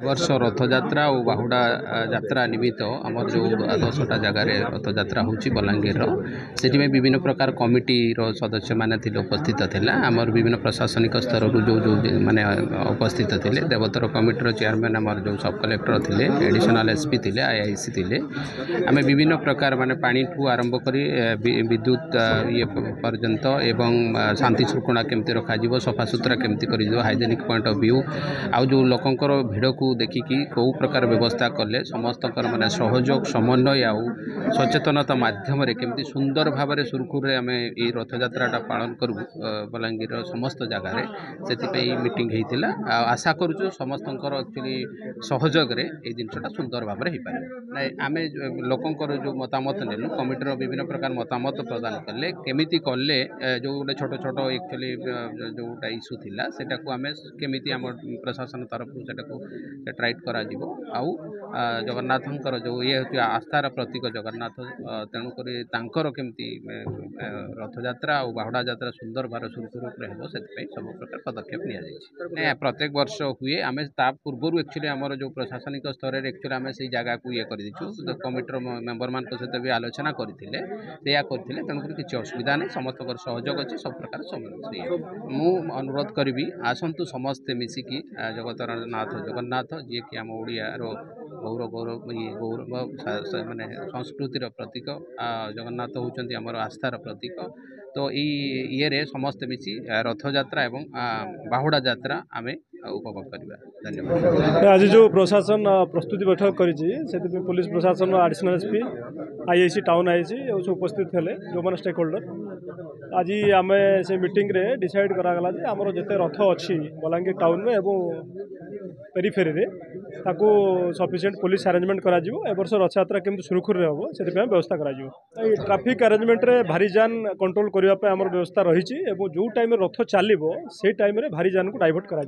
वर्ष रथयात्रा और बाहुड़ा यात्रा निमित्त आमर जो 10टा जगार रथयात्रा होची बलांगीर से विभिन्न प्रकार कमिटी सदस्य माने उपस्थित थिला आमर विभिन्न प्रशासनिक स्तर जो जो माने उपस्थित थिले देवतर कमिटर चेयरमैन आमर जो सब कलेक्टर थिले एडिशनल एसपी थिले आईआईसी थिले आमे विभिन्न प्रकार माने पानी ठू आरंभ करी विद्युत ये पर्यंत एवं शांति शृंखला केमती रखा जीवो सफा सुतरा केमती करी जो हाइजेनिक पॉइंट ऑफ व्यू आउ जो लोकंकर भिड़ को देखिकी कौ प्रकार व्यवस्था कले समस्त माने सहयोग समन्वय आउ सचेतनता माध्यम केमती सुंदर भाव में सुरखुर आम ये रथयात्रा पालन करूँ बलांगीर समस्त जगार से मीटिंग होता आशा करूँ समस्त एक्चुअली सहयोग ये जिनसा सुंदर भाव में हो आम लोकंर जो मतामत नेलु कमिटर विभिन्न प्रकार मतामत प्रदान कले केमिति कले जो गोटे छोट छोट एक्चुअली जोटा इश्यू थिला सेटा को आम केमिति आम प्रशासन तरफ से ट्राइट करा आउ जगन्नाथंकर जो ये आस्थार प्रतीक जगन्नाथ तेणुक केमती रथयात्रा और बाहुड़ा यात्रा सुंदर भाव सुरखुरूप हो से सब प्रकार पदक्षेप नि प्रत्येक वर्ष हुए आम पूर्व एक्चुअली आमर जो प्रशासनिक स्तर में एक्चुअली आम से जगह को ये कर कमिटर मेम्बर मान सहित भी आलोचना करते तेणुक किसी असुविधा नहीं समस्त सहयोग अच्छे सब प्रकार मु अनुरोध करी आसतु समस्ते मिसिकी जगतरनाथ जगन्नाथ जी कि आम ओडियार गौरव ये गौरव माने संस्कृतिर प्रतीक जगन्नाथ होउचंती आमर आस्थार प्रतीक तो ये समस्ते मिसी रथयात्रा एवं बाहुड़ा यात्रा आम उपभोग करवा। धन्यवाद। आज जो प्रशासन प्रस्तुति बैठक करी पुलिस प्रशासन additional SP IIC town IC उपस्थित थे जो मैंने स्टेक होल्डर आज आम से मीटिंग रे डिसाइड करागला जे आमर जिते रथ अच्छी बलांगीर टाउन में एवं पेरीफेरी रे ताकू सफिशिएंट पुलिस अरेंजमेंट करा वर्ष रथयात्रा केमती सुरखुर हम से व्यवस्था करा ट्रैफिक अरेंजमेंट रे भारी जान कंट्रोल करने आमर व्यवस्था रही जो टाइम रथ चलो से टाइम रे भारी जान को डाइवर्ट करा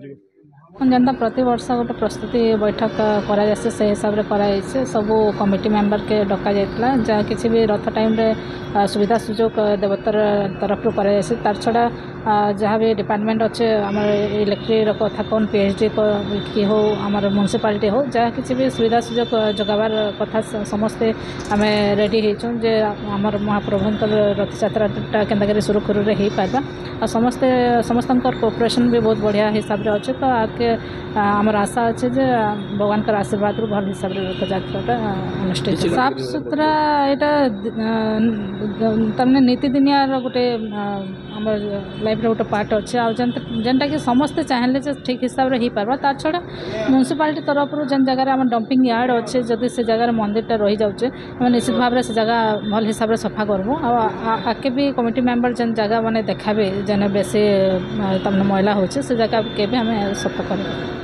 जनता प्रति वर्ष गोटे प्रस्तुति बैठक करा से हिसाब से सब कमिटी मेंबर के डका जाता जहाँ किसी भी रथ टाइम रे सुविधा सुजोग देवतर तरफ तार छड़ा जहाँ भी डिपार्टमेंट अच्छे आम इलेक्ट्रिक कथा कौन पीएचडी की हो आम म्यूनिसिपालिटी हो जहाँ किसी भी सुविधा सुजोग जगाबार कथा समस्ते आम रेडी होचुँ जे आमर महाप्रभुंकर रथयात्रा केन्ता सुरखुर हो पार्बा आ समस्ते समस्त कोऑपरेशन भी बहुत बढ़िया हिसाब से अच्छे तो आगे आमर आशा अच्छे जे भगवान का आशीर्वाद रू भल हिसाब से रथयात्रा अनुष्ठित साफ सुतरा यहाँ तमने नीतिदिनिया गोटे आम लाइफ गोटे पार्ट अच्छे आनटा कि समस्ते चाहे ठीक हिसाब से हो पार्बा तार छड़ा म्यूनिसिपालिटी तरफ जेन जगह आम डंपिंग यार्ड अच्छे जदि से जगह मंदिरटा रही जाऊे निश्चित भाव से जगह भल हिसाब से सफा करबू आके भी कमिटी मेंबर जेन जगह मैंने देखाबे जेने बेसी तमने मैला होचे से जगह के भी आम सफा कर।